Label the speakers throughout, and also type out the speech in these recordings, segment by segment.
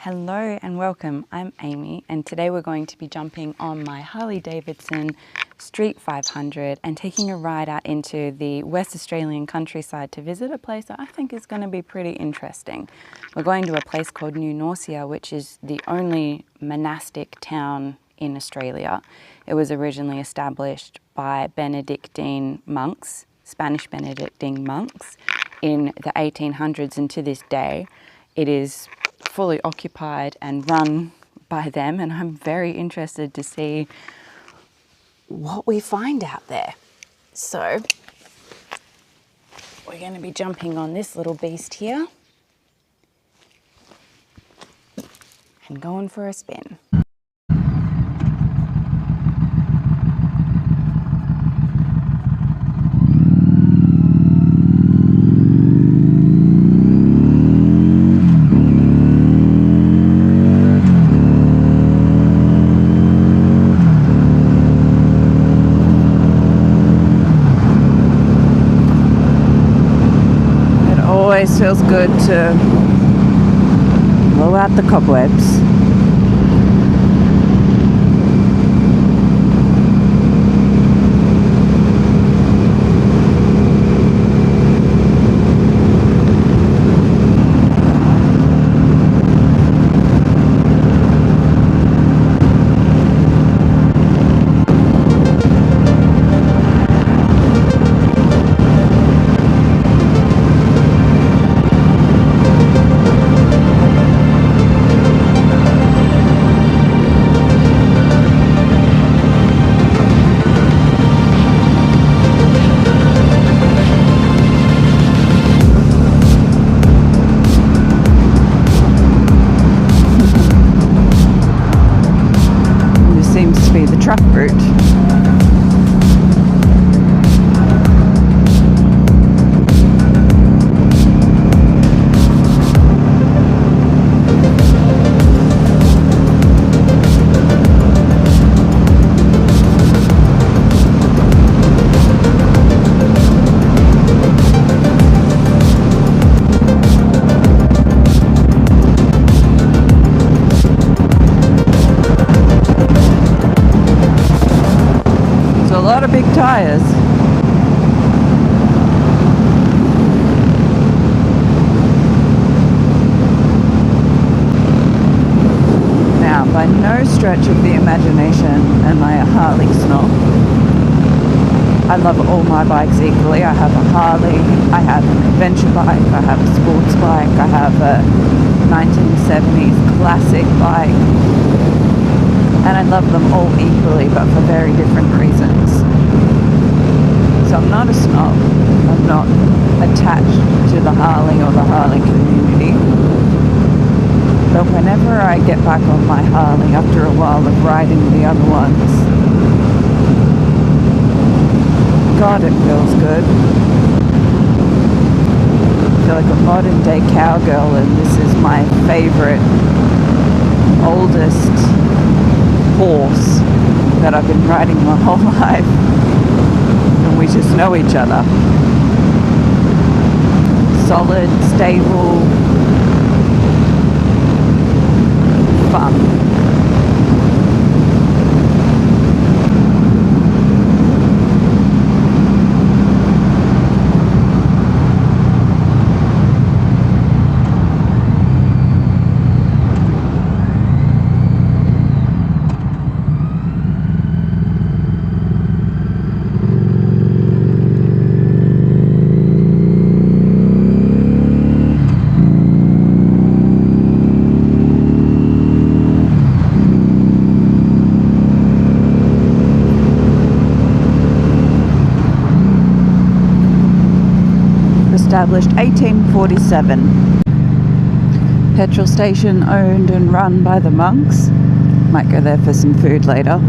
Speaker 1: Hello and welcome, I'm Amy and today we're going to be jumping on my Harley Davidson Street 500 and taking a ride out into the West Australian countryside to visit a place that I think is going to be pretty interesting. We're going to a place called New Norcia, which is the only monastic town in Australia. It was originally established by Benedictine monks, Spanish Benedictine monks in the 1800s, and to this day it is fully occupied and run by them, and I'm very interested to see what we find out there. So we're going to be jumping on this little beast here and going for a spin. Always feels good to blow out the cobwebs. Truck route. A lot of big tires. Now, by no stretch of the imagination am I a Harley snob. I love all my bikes equally. I have a Harley, I have an adventure bike, I have a sports bike, I have a 1970s classic bike, and I love them all equally, but for very different reasons. So I'm not a snob, I'm not attached to the Harley or the Harley community, but whenever I get back on my Harley after a while of riding the other ones, God, it feels good. I feel like a modern day cowgirl, and this is my favorite, oldest horse that I've been riding my whole life. We just know each other. Solid, stable, fun. Established 1847. Petrol station owned and run by the monks. Might go there for some food later.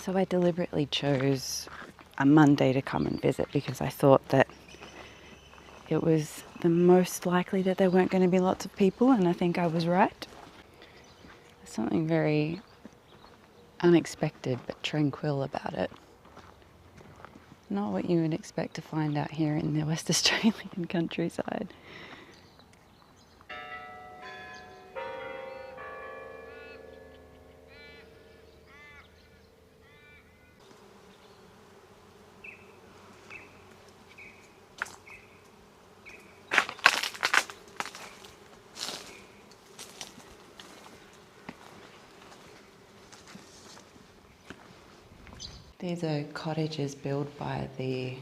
Speaker 1: So I deliberately chose a Monday to come and visit because I thought that it was the most likely that there weren't going to be lots of people, and I think I was right. There's something very unexpected but tranquil about it. Not what you would expect to find out here in the West Australian countryside. These are cottages built by the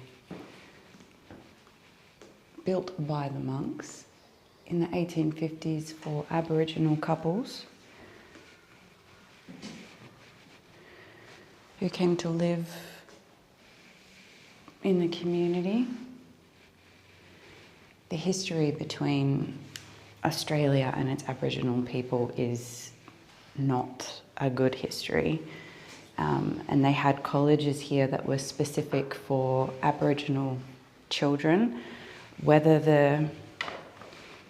Speaker 1: monks in the 1850s for Aboriginal couples who came to live in the community. The history between Australia and its Aboriginal people is not a good history. And they had colleges here that were specific for Aboriginal children. Whether the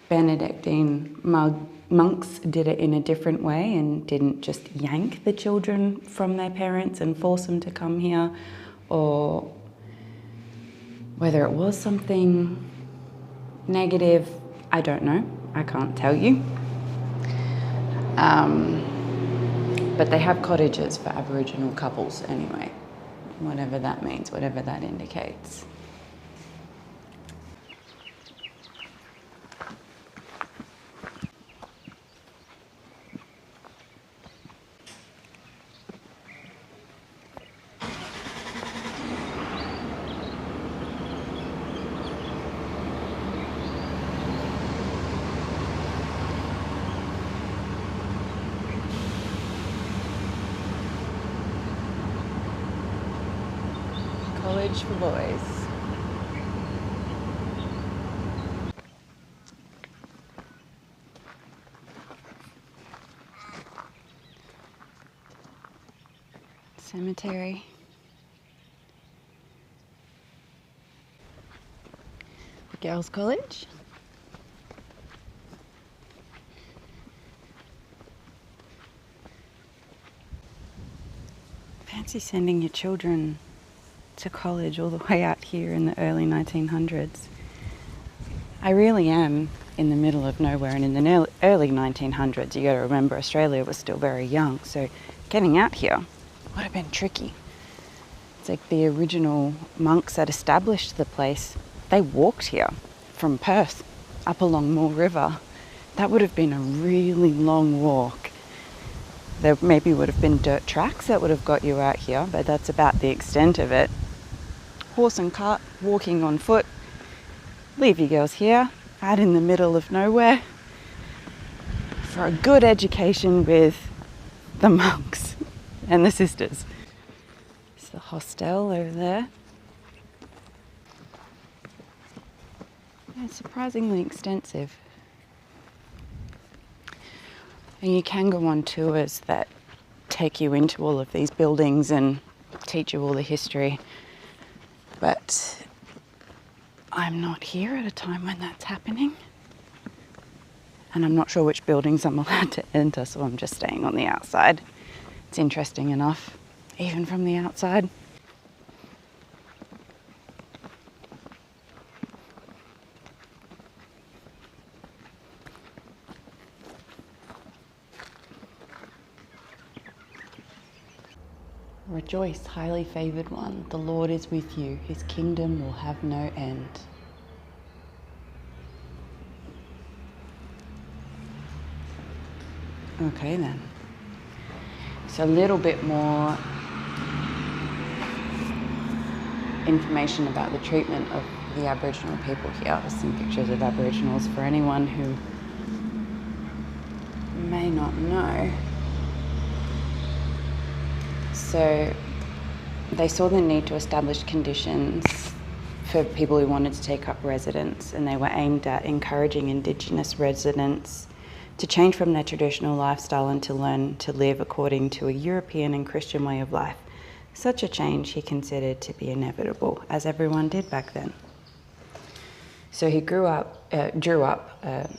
Speaker 1: Benedictine monks did it in a different way and didn't just yank the children from their parents and force them to come here, or whether it was something negative, I don't know. I can't tell you. But they have cottages for Aboriginal couples anyway, whatever that means, whatever that indicates. College for boys. Cemetery. The girls' college. Fancy sending your children to college all the way out here in the early 1900s. I really am in the middle of nowhere, and in the early 1900s, you got to remember Australia was still very young, so getting out here would have been tricky. It's like the original monks that established the place, they walked here from Perth up along Moore River. That would have been a really long walk. There maybe would have been dirt tracks that would have got you out here, but that's about the extent of it. Horse and cart, walking on foot. Leave you girls here, out in the middle of nowhere, for a good education with the monks and the sisters. It's the hostel over there. It's surprisingly extensive. And you can go on tours that take you into all of these buildings and teach you all the history. But I'm not here at a time when that's happening. And I'm not sure which buildings I'm allowed to enter, so I'm just staying on the outside. It's interesting enough, even from the outside. Rejoice, highly favoured one, the Lord is with you, his kingdom will have no end. Okay then. So a little bit more information about the treatment of the Aboriginal people here. There's some pictures of Aboriginals for anyone who may not know. So they saw the need to establish conditions for people who wanted to take up residence, and they were aimed at encouraging Indigenous residents to change from their traditional lifestyle and to learn to live according to a European and Christian way of life, Such a change he considered to be inevitable, as everyone did back then. So he drew up a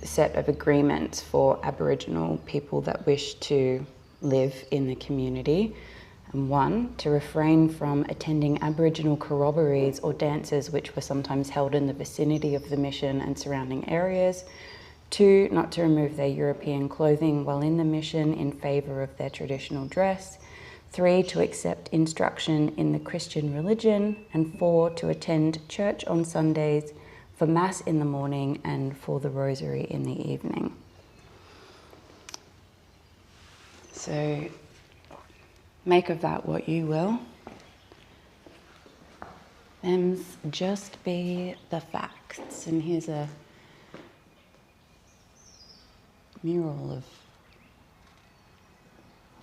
Speaker 1: set of agreements for Aboriginal people that wished to live in the community. And 1, to refrain from attending Aboriginal corroborees or dances which were sometimes held in the vicinity of the mission and surrounding areas. 2, not to remove their European clothing while in the mission in favour of their traditional dress. 3, to accept instruction in the Christian religion. And 4, to attend church on Sundays, for Mass in the morning and for the Rosary in the evening. So make of that what you will. Them's just be the facts. And here's a mural of,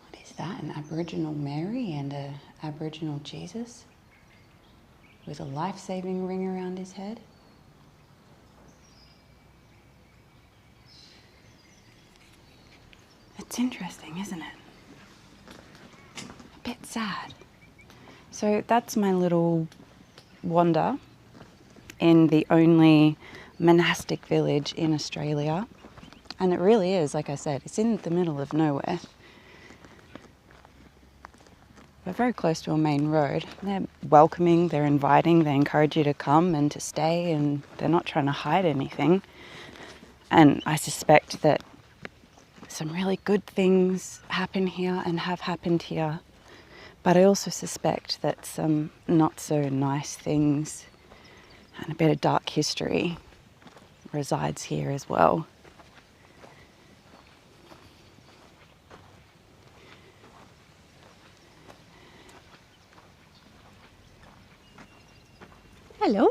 Speaker 1: what is that, an Aboriginal Mary and an Aboriginal Jesus with a life-saving ring around his head. It's interesting, isn't it? A bit sad. So that's my little wander in the only monastic village in Australia. And it really is, like I said, it's in the middle of nowhere. We're very close to a main road. They're welcoming, they're inviting, they encourage you to come and to stay, and they're not trying to hide anything. And I suspect that some really good things happen here and have happened here. But I also suspect that some not so nice things and a bit of dark history resides here as well. Hello.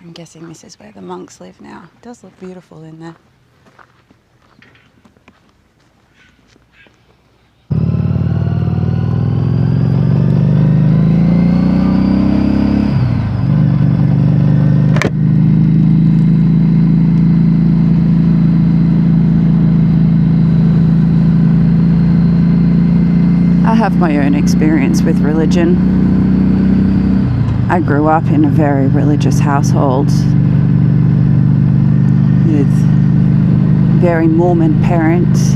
Speaker 1: I'm guessing this is where the monks live now. It does look beautiful in there. I have my own experience with religion. I grew up in a very religious household with very Mormon parents.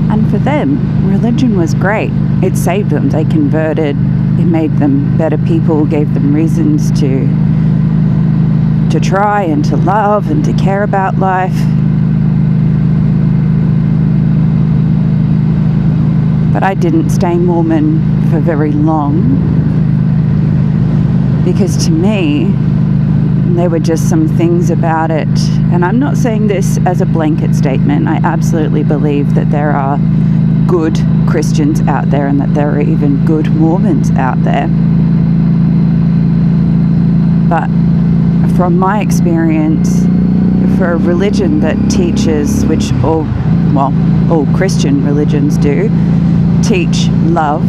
Speaker 1: And for them, religion was great. It saved them. They converted. It made them better people, gave them reasons to try and to love and to care about life. But I didn't stay Mormon for very long. Because to me, there were just some things about it, and I'm not saying this as a blanket statement. I absolutely believe that there are good Christians out there and that there are even good Mormons out there. But from my experience, for a religion that teaches, which all Christian religions do, teach love,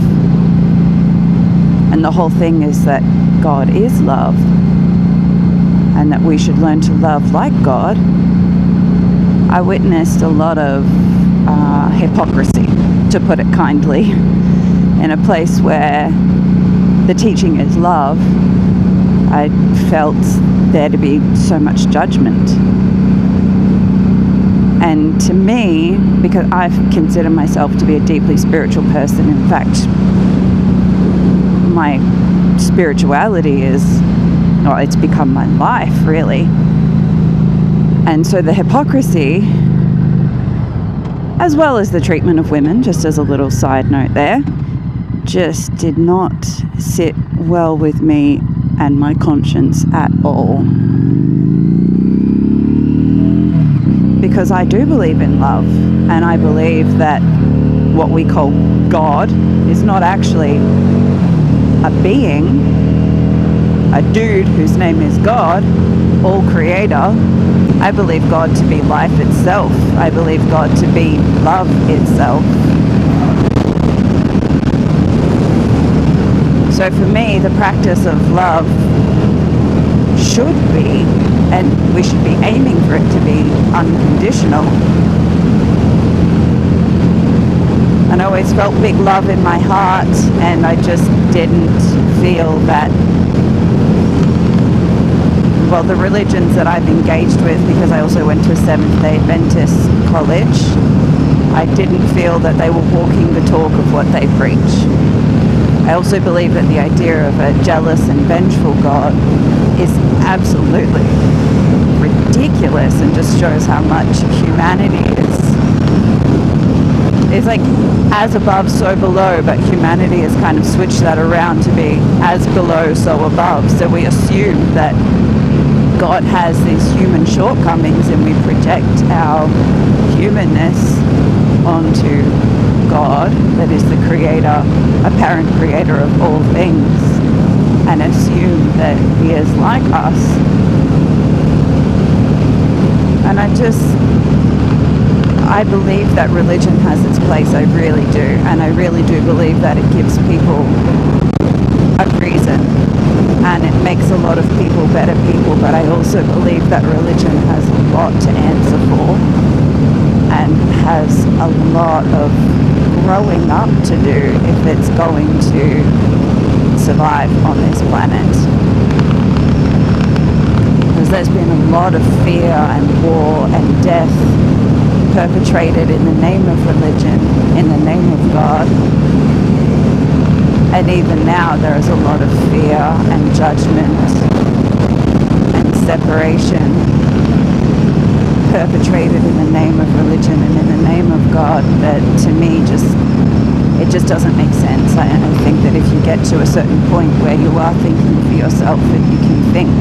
Speaker 1: and the whole thing is that God is love and that we should learn to love like God, I witnessed a lot of hypocrisy, to put it kindly, in a place where the teaching is love. I felt there to be so much judgment. And to me, because I consider myself to be a deeply spiritual person, in fact, my spirituality it's become my life, really. And so the hypocrisy, as well as the treatment of women, just as a little side note there, just did not sit well with me and my conscience at all. Because I do believe in love, and I believe that what we call God is not actually a being, a dude whose name is God, all creator. I believe God to be life itself. I believe God to be love itself.
Speaker 2: So for me, the practice of love should be, and we should be aiming for it to be, unconditional. And I always felt big love in my heart, and I just didn't feel that, well, the religions that I've engaged with, because I also went to a Seventh-day Adventist college, I didn't feel that they were walking the talk of what they preach. I also believe that the idea of a jealous and vengeful God is absolutely ridiculous and just shows how much humanity is. It's like as above, so below, but humanity has kind of switched that around to be as below, so above. So we assume that God has these human shortcomings and we project our humanness onto God, that is the creator, apparent creator of all things, and assume that he is like us. And I believe that religion has its place, I really do, and I really do believe that it gives people a reason, and it makes a lot of people better people, but I also believe that religion has a lot to answer for, and has a lot of growing up to do if it's going to survive on this planet. Because there's been a lot of fear and war and death perpetrated in the name of religion, in the name of God. And even now there is a lot of fear and judgment and separation perpetrated in the name of religion and in the name of God that to me it just doesn't make sense. I think that if you get to a certain point where you are thinking for yourself and you can think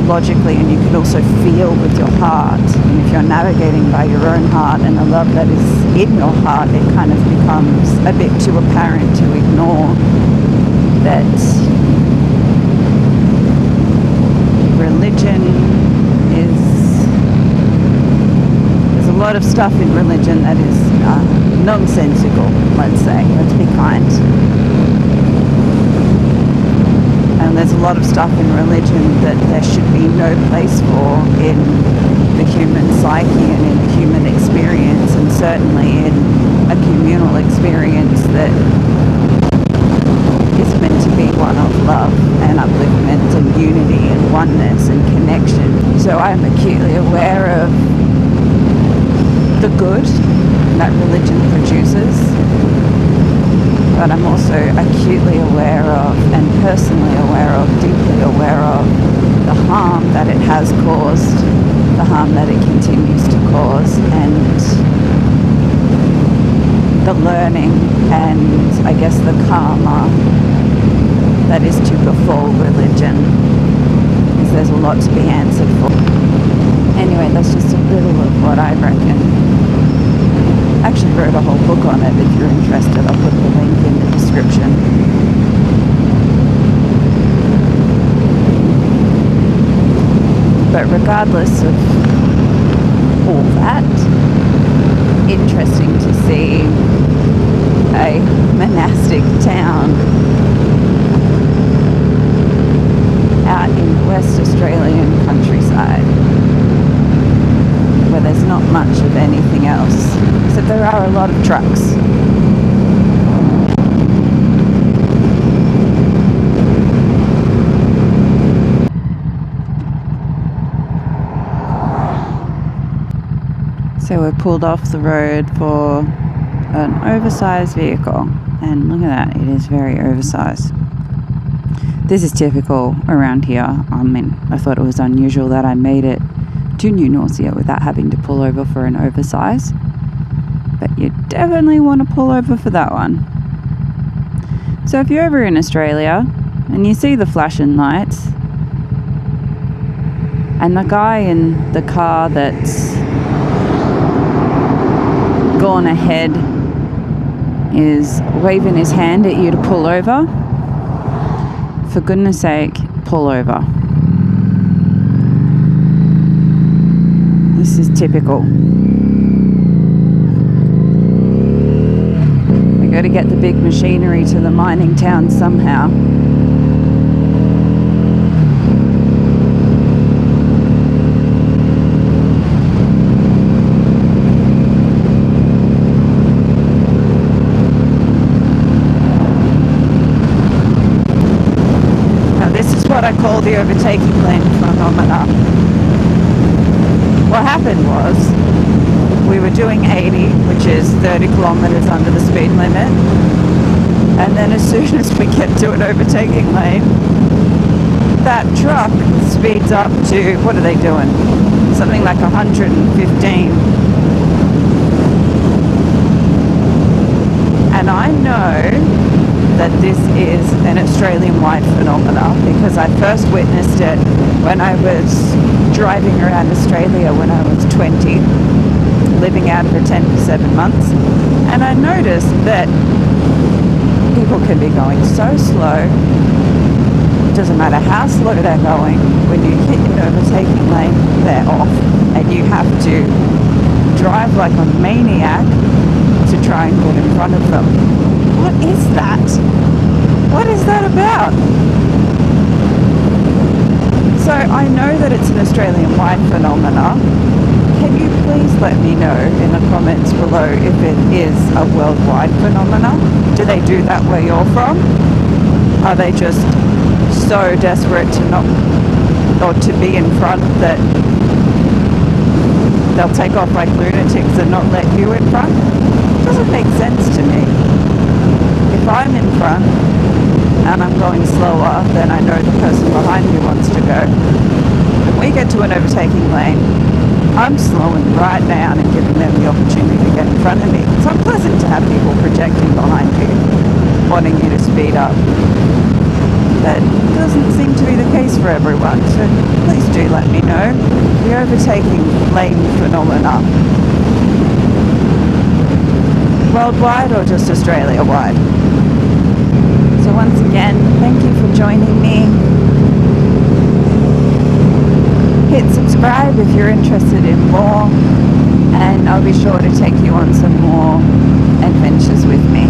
Speaker 2: logically and you can also feel with your heart, and if you're navigating by your own heart and the love that is in your heart, it kind of becomes a bit too apparent to ignore that religion is, there's a lot of stuff in religion that is nonsensical, let's say, let's be kind. And there's a lot of stuff in religion that there should be no place for in the human psyche and in the human experience, and certainly in a communal experience that is meant to be one of love and upliftment and unity and oneness and connection. So I'm acutely aware of the good that religion produces, but I'm also acutely aware of, and personally aware of, deeply aware of, the harm that it has caused, the harm that it continues to cause, and the learning and, I guess, the karma that is to befall religion, because there's a lot to be answered for. Anyway, that's just a little of what I reckon. I actually wrote a whole book on it. If you're interested, I'll put the link in the description. But regardless of all that, interesting to see a monastic town out in the West Australian countryside where there's not much of anything else, except there are a lot of trucks. So we're pulled off the road for an oversized vehicle, and look at that, it is very oversized. This is typical around here. I mean, I thought it was unusual that I made it to New Nausea without having to pull over for an oversize, but you definitely want to pull over for that one. So if you're ever in Australia and you see the flashing lights and the guy in the car that's gone ahead is waving his hand at you to pull over, for goodness sake, pull over. This is typical. Like got to get the big machinery to the mining town somehow. Now this is what I call the overtaking lane phenomenon. What happened was, we were doing 80, which is 30 kilometers under the speed limit, and then as soon as we get to an overtaking lane, that truck speeds up to, what are they doing? Something like 115. And I know that this is an Australian-wide phenomenon because I first witnessed it when I was driving around Australia when I was 20, living out of a tent for 7 months, and I noticed that people can be going so slow. It doesn't matter how slow they're going, when you hit an overtaking lane, they're off, and you have to drive like a maniac to try and get in front of them. What is that? What is that about? So I know that it's an Australian-wide phenomenon. Can you please let me know in the comments below if it is a worldwide phenomenon? Do they do that where you're from? Are they just so desperate to not, or to be in front that they'll take off like lunatics and not let you in front? It doesn't make sense to me. If I'm in front and I'm going slower than I know the person behind me wants to go, when we get to an overtaking lane, I'm slowing right down and giving them the opportunity to get in front of me. It's unpleasant to have people projecting behind you, wanting you to speed up. That doesn't seem to be the case for everyone, so please do let me know the overtaking lane phenomenon. Worldwide or just Australia-wide? So once again, thank you for joining me. Hit subscribe if you're interested in more, and I'll be sure to take you on some more adventures with me.